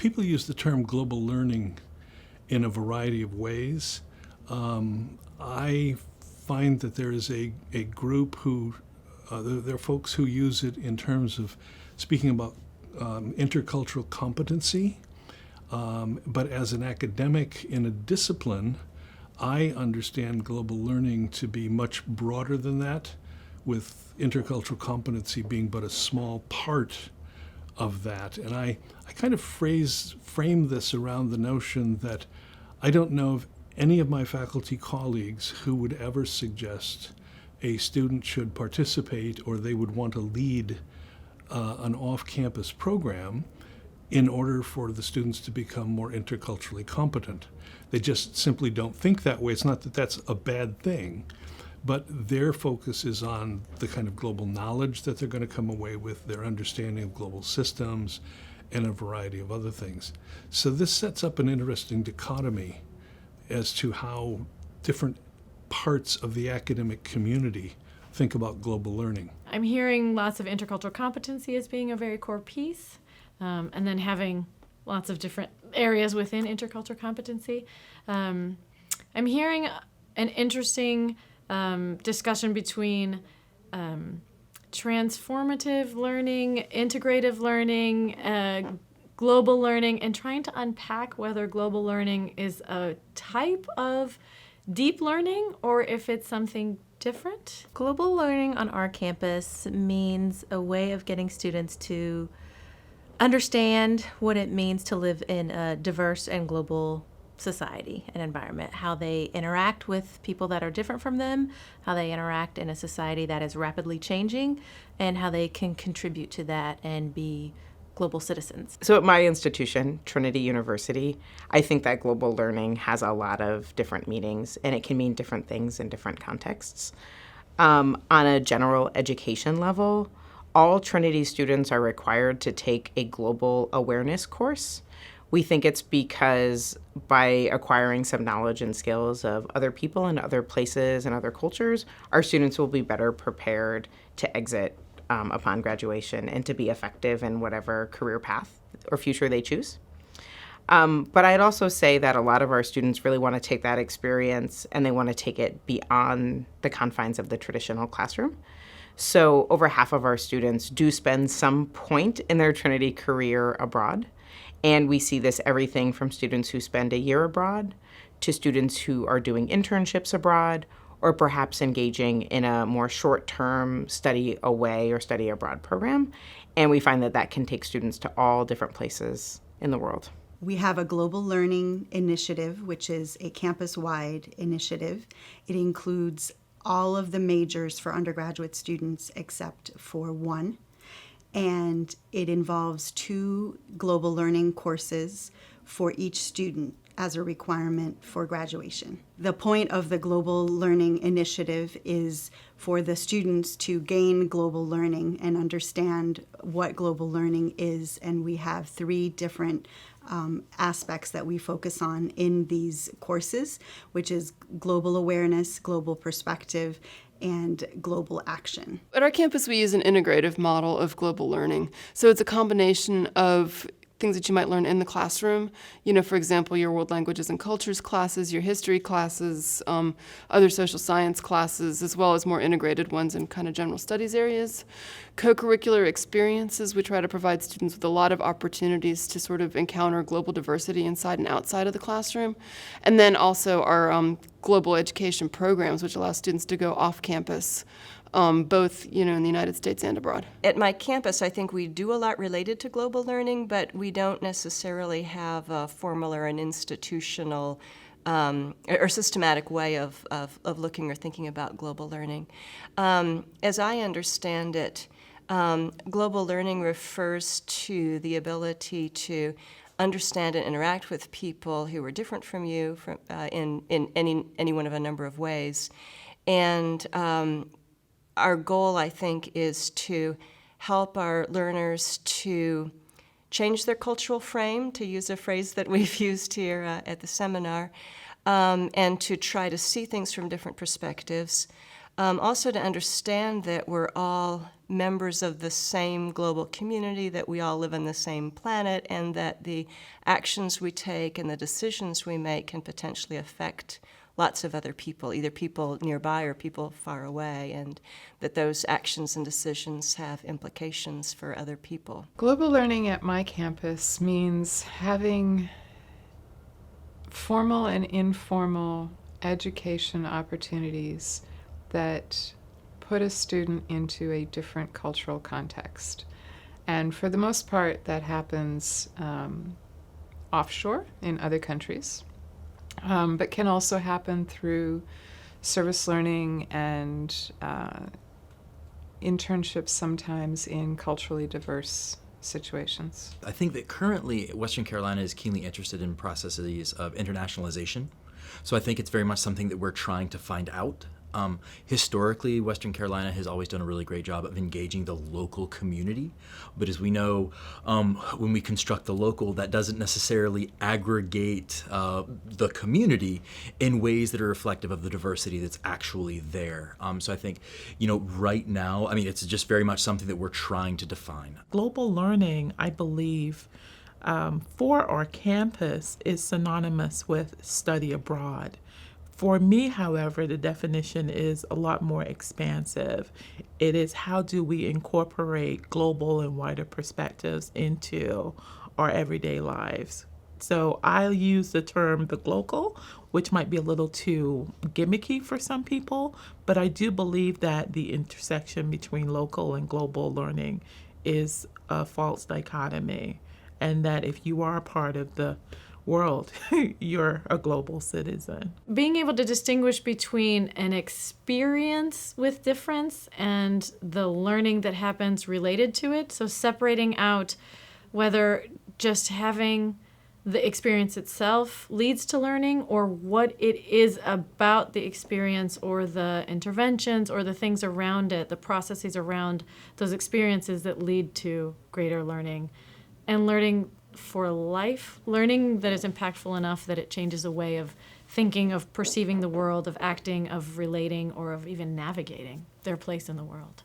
people use the term global learning in a variety of ways. I find that there is a group who, there are folks who use it in terms of speaking about intercultural competency. But as an academic in a discipline, I understand global learning to be much broader than that, with intercultural competency being but a small part of that. And I kind of frame this around the notion that I don't know of any of my faculty colleagues who would ever suggest a student should participate or they would want to lead an off-campus program in order for the students to become more interculturally competent. They just simply don't think that way. It's not that that's a bad thing, but their focus is on the kind of global knowledge that they're going to come away with, their understanding of global systems, and a variety of other things. So this sets up an interesting dichotomy as to how different parts of the academic community think about global learning. I'm hearing lots of intercultural competency as being a very core piece, and then having lots of different areas within intercultural competency. I'm hearing an interesting discussion between transformative learning, integrative learning, global learning, and trying to unpack whether global learning is a type of deep learning or if it's something different. Global learning on our campus means a way of getting students to understand what it means to live in a diverse and global society and environment, how they interact with people that are different from them, how they interact in a society that is rapidly changing, and how they can contribute to that and be global citizens. So at my institution, Trinity University, I think that global learning has a lot of different meanings, and it can mean different things in different contexts. On a general education level, all Trinity students are required to take a global awareness course. We think it's because by acquiring some knowledge and skills of other people and other places and other cultures, our students will be better prepared to exit upon graduation and to be effective in whatever career path or future they choose. But I'd also say that a lot of our students really want to take that experience and they want to take it beyond the confines of the traditional classroom. So over half of our students do spend some point in their Trinity career abroad. And we see this everything from students who spend a year abroad to students who are doing internships abroad or perhaps engaging in a more short-term study away or study abroad program. And we find that that can take students to all different places in the world. We have a global learning initiative, which is a campus-wide initiative. It includes all of the majors for undergraduate students except for one. And it involves 2 global learning courses for each student as a requirement for graduation. The point of the Global Learning Initiative is for the students to gain global learning and understand what global learning is, and we have 3 different aspects that we focus on in these courses, which is global awareness, global perspective, and global action. At our campus, we use an integrative model of global learning. So it's a combination of things that you might learn in the classroom. You know, for example, your world languages and cultures classes, your history classes, other social science classes, as well as more integrated ones in kind of general studies areas. Co-curricular experiences, we try to provide students with a lot of opportunities to sort of encounter global diversity inside and outside of the classroom. And then also our global education programs, which allow students to go off campus, both, in the United States and abroad. At my campus, I think we do a lot related to global learning, but we don't necessarily have a formal or an institutional or systematic way of looking or thinking about global learning. As I understand it, global learning refers to the ability to understand and interact with people who are different from you in any one of a number of ways. And our goal, I think, is to help our learners to change their cultural frame, to use a phrase that we've used here at the seminar, and to try to see things from different perspectives. Also to understand that we're all members of the same global community, that we all live on the same planet, and that the actions we take and the decisions we make can potentially affect lots of other people, either people nearby or people far away, and that those actions and decisions have implications for other people. Global learning at my campus means having formal and informal education opportunities that put a student into a different cultural context. And for the most part, that happens offshore in other countries, but can also happen through service learning and internships sometimes in culturally diverse situations. I think that currently Western Carolina is keenly interested in processes of internationalization. So I think it's very much something that we're trying to find out. Historically, Western Carolina has always done a really great job of engaging the local community. But as we know, when we construct the local, that doesn't necessarily aggregate the community in ways that are reflective of the diversity that's actually there. So I think, right now, it's just very much something that we're trying to define. Global learning, I believe, for our campus is synonymous with study abroad. For me, however, the definition is a lot more expansive. It is how do we incorporate global and wider perspectives into our everyday lives. So I use the term the glocal, which might be a little too gimmicky for some people, but I do believe that the intersection between local and global learning is a false dichotomy, and that if you are a part of the world, you're a global citizen. Being able to distinguish between an experience with difference and the learning that happens related to it. So separating out whether just having the experience itself leads to learning, or what it is about the experience or the interventions or the things around it, the processes around those experiences that lead to greater learning. And learning for life, learning that is impactful enough that it changes a way of thinking, of perceiving the world, of acting, of relating, or of even navigating their place in the world.